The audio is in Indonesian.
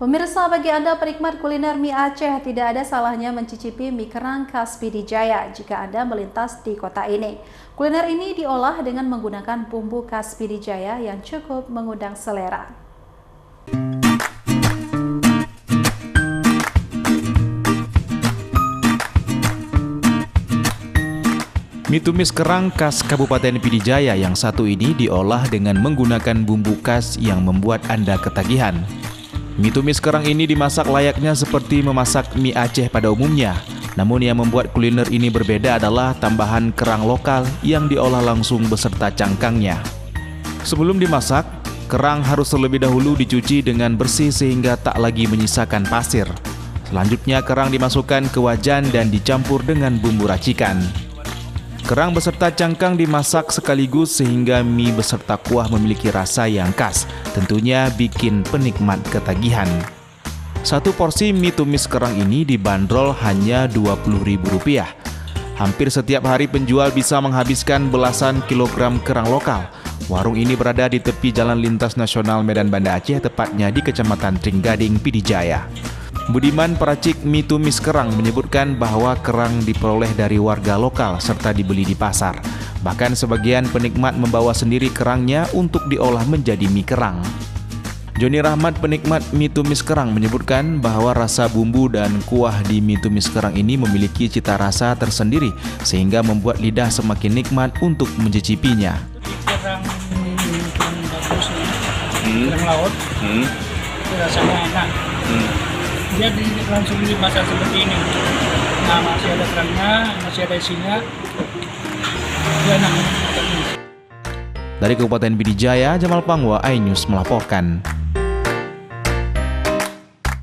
Pemirsa, bagi Anda penikmat kuliner mie Aceh, tidak ada salahnya mencicipi mie kerang khas Pidijaya jika Anda melintas di kota ini. Kuliner ini diolah dengan menggunakan bumbu khas Pidijaya yang cukup mengundang selera. Mie tumis kerang khas Kabupaten Pidijaya yang satu ini diolah dengan menggunakan bumbu khas yang membuat Anda ketagihan. Mie tumis kerang ini dimasak layaknya seperti memasak mie Aceh pada umumnya. Namun yang membuat kuliner ini berbeda adalah tambahan kerang lokal yang diolah langsung beserta cangkangnya. Sebelum dimasak, kerang harus terlebih dahulu dicuci dengan bersih sehingga tak lagi menyisakan pasir. Selanjutnya kerang dimasukkan ke wajan dan dicampur dengan bumbu racikan. Kerang beserta cangkang dimasak sekaligus sehingga mie beserta kuah memiliki rasa yang khas, tentunya bikin penikmat ketagihan. Satu porsi mie tumis kerang ini dibanderol hanya Rp20.000. Hampir setiap hari penjual bisa menghabiskan belasan kilogram kerang lokal. Warung ini berada di tepi Jalan Lintas Nasional Medan Banda Aceh, tepatnya di Kecamatan Trenggading, Pidijaya. Budiman, peracik mie tumis kerang, menyebutkan bahwa kerang diperoleh dari warga lokal serta dibeli di pasar. Bahkan sebagian penikmat membawa sendiri kerangnya untuk diolah menjadi mie kerang. Joni Rahmat, penikmat mie tumis kerang, menyebutkan bahwa rasa bumbu dan kuah di mie tumis kerang ini memiliki cita rasa tersendiri sehingga membuat lidah semakin nikmat untuk mencicipinya. Kerang bagus nih, kerang laut, rasanya enak. Jadi langsung dimasak seperti ini. Nah, masih ada kerangnya, masih ada isinya. Enak. Dari Kabupaten Pidijaya, Jamal Pangwa, iNews melaporkan.